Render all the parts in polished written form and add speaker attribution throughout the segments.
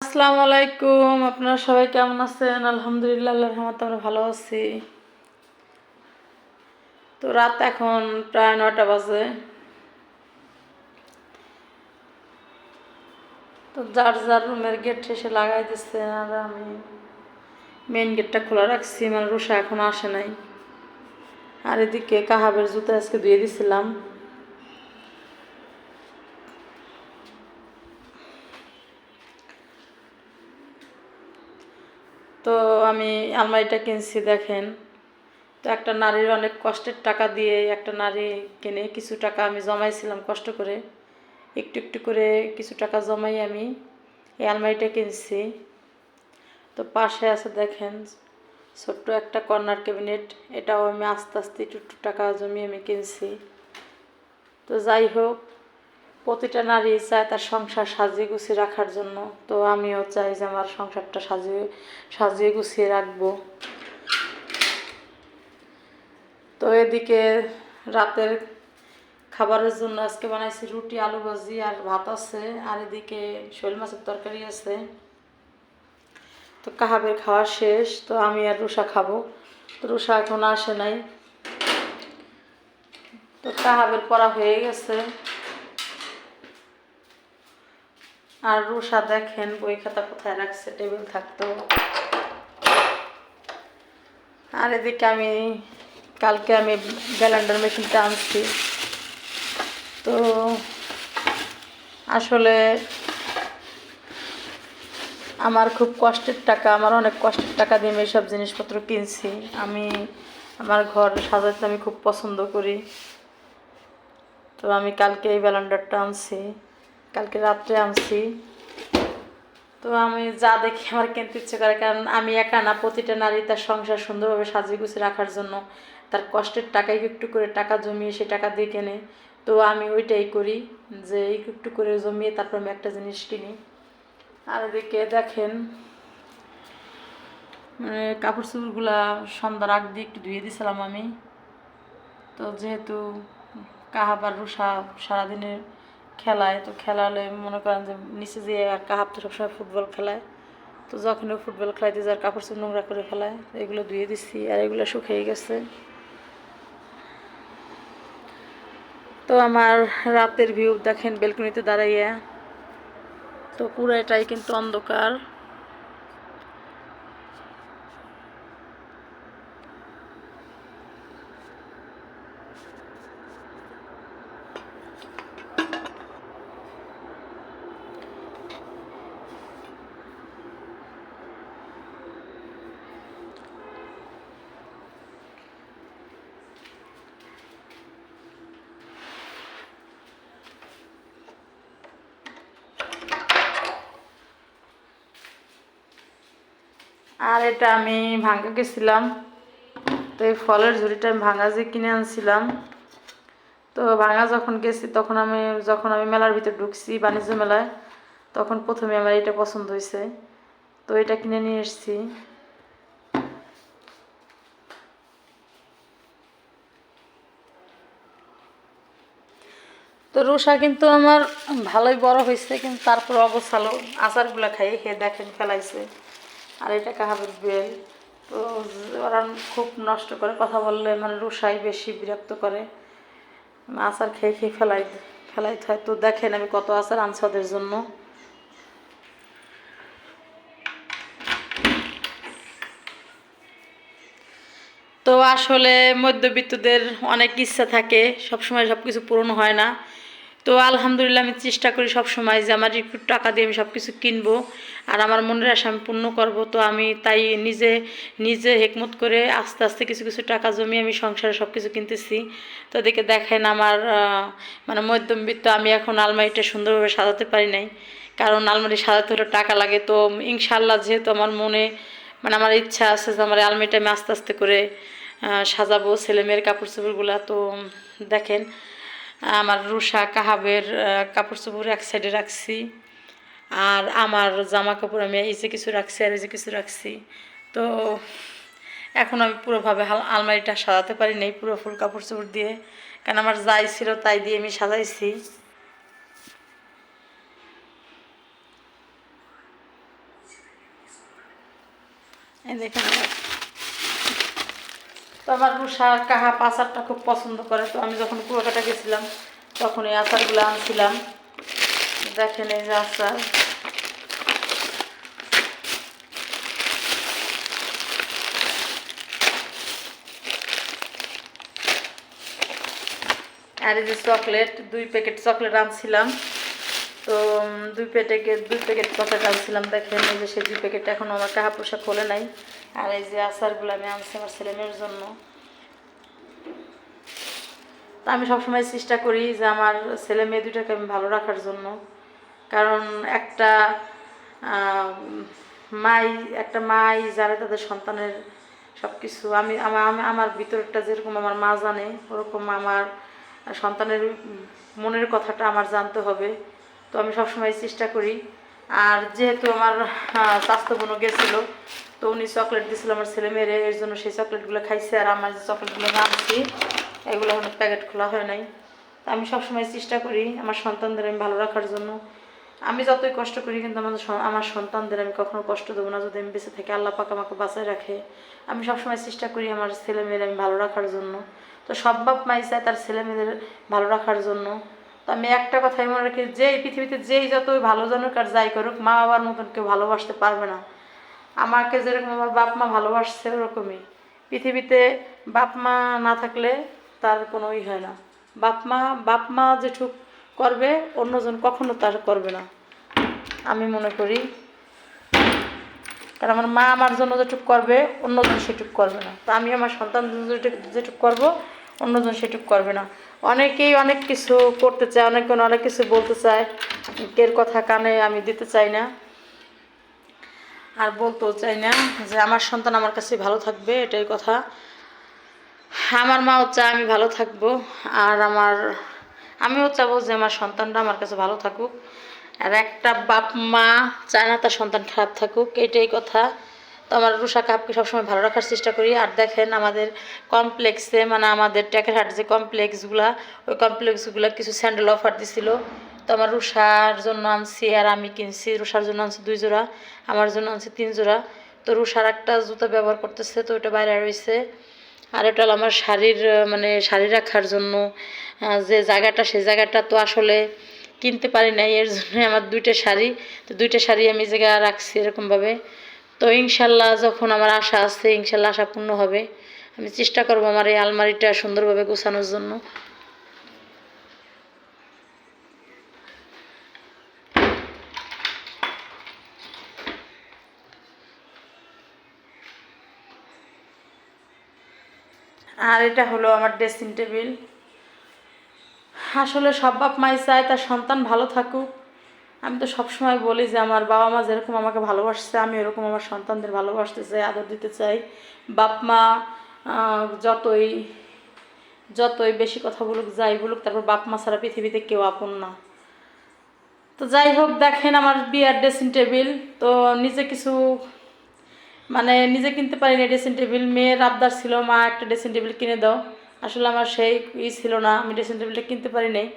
Speaker 1: আসসালামু আলাইকুম। আপনারা সবাই কেমন আছেন? আলহামদুলিল্লাহ, আল্লাহর রহমতে আমরা ভালো আছি। তো রাত এখন প্রায় 9টা বাজে। তো যার যার রুমের গেট শেষে লাগাই দিচ্ছে, আর আমি মেইন গেটটা খোলা রাখছি, মানে রুষা এখন আসে নাই। আর এদিকে কাহাবের জুতো আজকে ধুয়ে দিছিলাম। তো আমি আলমারিটা কিনছি, দেখেন। তো একটা নারীর অনেক কষ্টের টাকা দিয়ে একটা নারী কিনে, কিছু টাকা আমি জমাইছিলাম কষ্ট করে, একটু একটু করে কিছু টাকা জমাই আমি এই আলমারিটা কিনছি। তো পাশে আছে দেখেন ছোট্ট একটা কর্নার ক্যাবিনেট, এটাও আমি আস্তে আস্তে একটু একটু টাকা জমিয়ে আমি কিনছি। তো যাই হোক, প্রতিটা নারী চায় তার সংসার সাজিয়ে গুছিয়ে রাখার জন্য। তো আমিও চাই যে আমার সংসারটা সাজিয়ে সাজিয়ে গুছিয়ে রাখবো। তো এদিকে রাতের খাবারের জন্য আজকে বানাইছি রুটি, আলু ভাজি আর ভাত আছে, আর এদিকে শোল মাছের তরকারি আছে। তো কাহাবের খাওয়া শেষ, তো আমি আর রুষা খাবো। তো রুষা এখন আসে নাই। তো কাহাবের পড়া হয়ে গেছে, আর রুষা দেখেন বই খাতা কোথায় রাখছে, টেবিল থাকতো। আর এদিকে কালকে আমি ব্লেন্ডার মেশিনটা আনছি। তো আসলে আমার খুব কষ্টের টাকা, আমার অনেক কষ্টের টাকা দিয়ে আমি এইসব জিনিসপত্র কিনছি। আমার ঘর সাজাতে আমি খুব পছন্দ করি। তো আমি কালকে এই ব্লেন্ডারটা আনছি, কালকে রাত্রে আনছি। তো আমি যা দেখি আমার কিনতে ইচ্ছে করে, কারণ আমি একা না, প্রতিটা নারী তার সংসার সুন্দরভাবে সাজিয়ে গুছিয়ে রাখার জন্য তার কষ্টের টাকায় একটু করে টাকা জমিয়ে সে টাকা দিয়ে কেনে। তো আমি ওইটাই করি, যে একটু একটু করে জমিয়ে তারপর আমি একটা জিনিস কিনি। আর এদিকে দেখেন মানে কাপড় চোপড়গুলা সন্ধ্যার আগ দিয়ে একটু ধুয়ে দিয়েছিলাম আমি। তো যেহেতু কাহাবার রুষা সারাদিনের খেলায়, তো খেলালে মনে করেন যে নিচে যেয়ে, আর কাহাব তো সবসময় ফুটবল খেলায়, তো যখন ফুটবল খেলাইতে যার কাপড় চোপড় নোংরা করে ফেলায়, এগুলো ধুয়ে দিচ্ছি, আর এগুলো শুকিয়ে গেছে। তো আমার রাতের ভিউ দেখেন বেলকনিতে দাঁড়াইয়া, তো পুরাটাই কিন্তু অন্ধকার। আর এটা আমি ভাঙ্গা গেছিলাম, তো এই ফলের ঝুড়িটা আমি ভাঙ্গা যে কিনে আনছিলাম। তো ভাঙ্গা যখন গেছি, যখন আমি মেলার ভিতর ঢুকছি, বাণিজ্য মেলায়, তখন প্রথমে আমার এটা পছন্দ হয়েছে, তো এটা কিনে নিয়ে এসেছি। তো রুষা কিন্তু আমার ভালোই বড় হয়েছে, কিন্তু তারপর অগোছালো আচারগুলো খাই, হে দেখেন ফেলাইছে। আর এটা কাহাবের বেল। তো ওরা খুব নষ্ট করে, কথা বললে মানে রুষাই বেশি বিরক্ত করে, আচার খেয়ে খেয়ে ফেলাইতে হয়। তো দেখেন আমি কত আচার আনছি ওদের জন্য। তো আসলে মধ্যবিত্তদের অনেক ইচ্ছা থাকে, সবসময় সব কিছু পূরণ হয় না। তো আলহামদুলিল্লাহ আমি চেষ্টা করি সব সময় যে আমার একটু টাকা দিয়ে আমি সব কিছু কিনবো, আর আমার মনের আশা আমি পূর্ণ করবো। তো আমি তাই নিজে নিজে হেকমত করে আস্তে আস্তে কিছু কিছু টাকা জমিয়ে আমি সংসারে সব কিছু কিনতেছি। তো এদিকে দেখেন আমার মানে মধ্যবিত্ত আমি এখন আলমারিটা সুন্দরভাবে সাজাতে পারি নাই, কারণ আলমারি সাজাতে হলে টাকা লাগে। তো ইনশাল্লাহ যেহেতু আমার মনে মানে আমার ইচ্ছা আছে যে আমার আলমারিটা আমি আস্তে আস্তে করে সাজাবো, ছেলেমেয়ের কাপড় চোপড়গুলো। তো দেখেন আমার রুষা কাহাবের কাপড় চোপড় এক সাইডে রাখছি, আর আমার জামা কাপড় আমি এই যে কিছু রাখছি, আর এই যে কিছু রাখছি। তো এখন আমি পুরোভাবে আলমারিটা সাজাতে পারি নাই পুরো ফুল কাপড় চোপড় দিয়ে, কারণ আমার যাই ছিল তাই দিয়ে আমি সাজাইছি। এই দেখেন তো আমার রুষার কাহা আচারটা খুব পছন্দ করে, তো আমি যখন কুয়াকাটা গেছিলাম তখন এই আচারগুলো আনছিলাম। দেখেন এই যে আচার, আর এই যে চকলেট, 2 প্যাকেট চকলেট আনছিলাম। তো 2 প্যাকেট চকলেট আনছিলাম। দেখেন এই যে সেই 2 প্যাকেট এখনও আমার কাহা পোশাক খোলে নাই। আর এই যে আচারগুলো আমি আনছি আমার ছেলে মেয়ের জন্য। তো আমি সবসময় চেষ্টা করি যে আমার ছেলে মেয়ে দুটাকে আমি ভালো রাখার জন্য, কারণ মাই একটা মাই জানে তাদের সন্তানের সব কিছু। আমার ভিতরটা যেরকম আমার মা জানে, ওরকম আমার সন্তানের মনের কথাটা আমার জানতে হবে। তো আমি সবসময় চেষ্টা করি। আর যেহেতু আমার স্বাস্থ্য বোনও গেছিলো, তো উনি চকলেট দিয়েছিল আমার ছেলে মেয়েরে, এর জন্য সেই চকলেটগুলো খাইছে। আর আমার যে চকলেটগুলো আনছি এগুলো অনেক প্যাকেট খোলা হয় নাই। তো আমি সবসময় চেষ্টা করি আমার সন্তানদের আমি ভালো রাখার জন্য। আমি যতই কষ্ট করি কিন্তু আমার সন্তানদের আমি কখনো কষ্ট দেবো না। যদি আমি বেঁচে থাকি, আল্লাহ পাক আমাকে বাঁচায় রাখে, আমি সবসময় চেষ্টা করি আমার ছেলে মেয়ের আমি ভালো রাখার জন্য। তো সব বাপ মাই চায় তার ছেলে মেয়েদের ভালো রাখার জন্য। তো আমি একটা কথাই মনে রাখি, যে এই পৃথিবীতে যেই যতই ভালো জানুক আর যাই করুক, মা বাবার মতন কেউ ভালোবাসতে পারবে না। আমাকে যেরকম আমার বাপ মা ভালোবাসছে ওরকমই পৃথিবীতে বাপ মা না থাকলে তার কোনো হয় না। বাপ মা যেটুক করবে অন্যজন কখনো তার করবে না, আমি মনে করি। কারণ আমার মা আমার জন্য যেটুক করবে অন্যজন সেটুক করবে না। তো আমি আমার সন্তান যেটুক করবো অন্যজন সেটুক করবে না। অনেকেই অনেক কিছু করতে চায়, অনেকজন অনেক কিছু বলতে চায়, কের কথা কানে আমি দিতে চাই না আর বলতেও চাই না। যে আমার সন্তান আমার কাছে ভালো থাকবে, এটাই কথা। আমার মাও চায় আমি ভালো থাকবো, আর আমিও চাবো যে আমার সন্তানটা আমার কাছে ভালো থাকুক। আর একটা বাপ মা চায় না তার সন্তান খারাপ থাকুক, এটাই কথা। তো আমার রুষা কাপকে সবসময় ভালো রাখার চেষ্টা করি। আর দেখেন আমাদের কমপ্লেক্সে, মানে আমাদের টেকেরহাট যে কমপ্লেক্সগুলা, ওই কমপ্লেক্সগুলো কিছু স্যান্ডেল অফার দিছিল। তো আমার রুষার জন্য আনছি, আর আমি কিনছি। রুষার জন্য আনছি 2 জোড়া, আমার জন্য আনছি 3 জোড়া। তো রুষার একটা জুতা ব্যবহার করতেছে, তো ওটা বাইরে রয়েছে। আর এটা হলো আমার শাড়ি রাখার জন্য যে জায়গাটা, সেই জায়গাটা তো আসলে কিনতে পারি নাই, এর জন্য আমার 2টা শাড়ি। তো 2টা শাড়ি আমি জায়গা রাখছি এরকমভাবে। তো ইনশাল্লাহ যখন আমার আশা আছে, ইনশাল্লাহ আশা পূর্ণ হবে। আমি চেষ্টা করবো আমার এই আলমারিটা সুন্দরভাবে গোছানোর জন্য। আর এটা হলো আমার ড্রেসিং টেবিল। আসলে সব বাপ মাই চায় তার সন্তান ভালো থাকুক। আমি তো সবসময় বলি যে আমার বাবা মা যেরকম আমাকে ভালোবাসছে, আমি এরকম আমার সন্তানদের ভালোবাসতে চাই, আদর দিতে চাই। বাপ মা যতই যতই বেশি কথা বলুক, যাই বলুক, তারপর বাপ মা ছাড়া পৃথিবীতে কেউ আপন না। তো যাই হোক, দেখেন আমার বিয়ার ড্রেসিং টেবিল। তো নিজে কিছু নিজে কিনতে পারিনি ড্রেসিং টেবিল, মেয়ের আবদার ছিল মা একটা ড্রেসিং টেবিল কিনে দাও। আসলে আমার সেই ছিল না, আমি ড্রেসিং টেবিলটা কিনতে পারি নাই।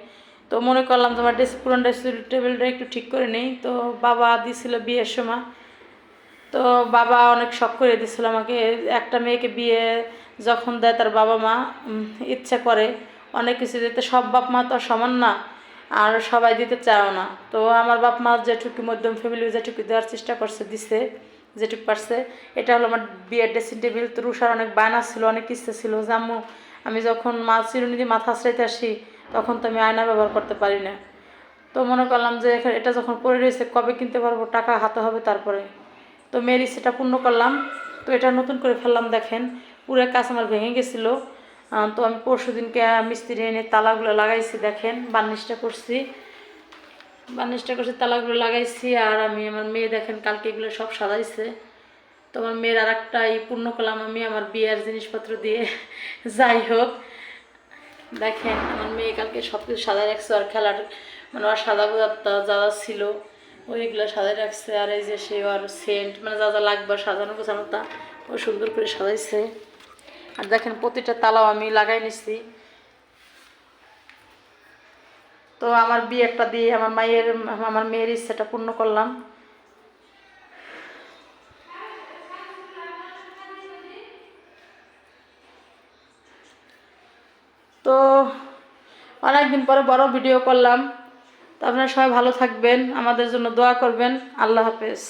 Speaker 1: তো মনে করলাম তোমার পুরান ড্রেসিং টেবিলটা একটু ঠিক করে নেই। তো বাবা দিছিল বিয়ের সময়, তো বাবা অনেক শখ করে দিয়েছিল আমাকে। একটা মেয়েকে বিয়ে যখন দেয় তার বাবা মা ইচ্ছা করে অনেক কিছু দিতে। সব বাপ মা তো সমান না, আর সবাই দিতে চাও না। তো আমার বাপ মা যেটুকু মধ্যম ফ্যামিলি যেটুকু দেওয়ার চেষ্টা করছে দিছে, যেটুকু পারছে। এটা হলো আমার বিয়ের ড্রেসিং টেবিল। তো রুষার অনেক বায়না ছিল, অনেক ইচ্ছে ছিল যে আম্মু আমি যখন চিরুনি দিয়ে মাথা আশ্রাইতে আসি তখন তো আমি আয়না ব্যবহার করতে পারি না। তো মনে করলাম যে এটা যখন পড়ে রয়েছে কবে কিনতে পারবো, টাকা হাতে হবে তারপরে। তো মেয়ের ইচ্ছেটা পূর্ণ করলাম। তো এটা নতুন করে ফেললাম। দেখেন পুরো কাজ আমার ভেঙে গেছিলো। তো আমি পরশু দিনকে মিস্ত্রি এনে তালাগুলো লাগাইছি। দেখেন বার্নিশটা করছি, তালাগুলো লাগাইছি। আর আমার মেয়ে দেখেন কালকে এগুলো সব সাজাইছে। তো আমার মেয়ের আর একটা পূর্ণ করলাম আমি আমার বিয়ের জিনিসপত্র দিয়ে। যাই হোক, দেখেন আমার মেয়ে কালকে সব কিছু সাজাই রাখছে। আর খেলার ওর সাজাগো যা যা ছিল ওইগুলো সাজাই রাখছে। আর এই যে সে আর সেন্ট যা যা লাগবে সাজানো গোছানো তা ও সুন্দর করে সাজাইছে। আর দেখেন প্রতিটা তালাও আমি লাগাই নিছি। তো আমার বিয়েটা দিয়ে আমার মেয়ের ইচ্ছাটা পূর্ণ করলাম। তো অনেকদিন পরে বড় ভিডিও করলাম। তো আপনারা সবাই ভালো থাকবেন, আমাদের জন্য দোয়া করবেন। আল্লাহ হাফেজ।